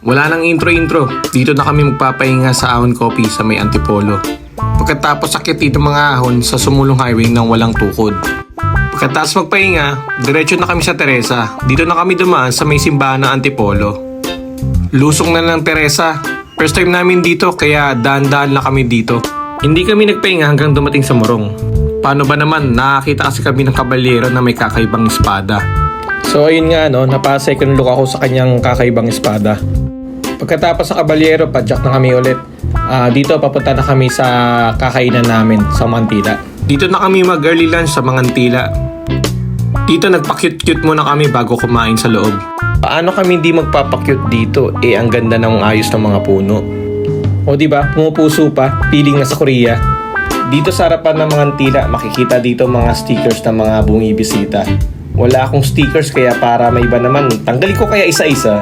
Wala nang intro-intro. Dito na kami magpapahinga sa Ahon Coffee sa may Antipolo. Pagkatapos sakit dito mga ahon sa sumulong highway nang walang tukod. Pagkatapos magpahinga, diretso na kami sa Teresa. Dito na kami dumaan sa may simbahan ng Antipolo. Lusong na lang Teresa. First time namin dito kaya daan-daan na kami dito. Hindi kami nagpahinga hanggang dumating sa Morong. Paano ba naman, nakakita kasi kami ng kabalyero na may kakaibang espada. So ayun nga napa-second look ako sa kanyang kakaibang espada. Pagkatapos sa kabalyero, padjak na kami ulit. Dito papunta na kami sa kakainan namin sa Mantila. Dito na kami mag-early lunch sa Mantila. Dito nagpa-cute-cute muna kami bago kumain sa loob. Paano kami hindi magpapa-cute dito? Ang ganda ng ayos ng mga puno. O diba, pumupuso pa, feeling na sa Korea. Dito sa harapan ng mga Mantila, makikita dito mga stickers ng mga bumibisita. Wala akong stickers kaya para may iba naman, tanggalin ko kaya isa-isa.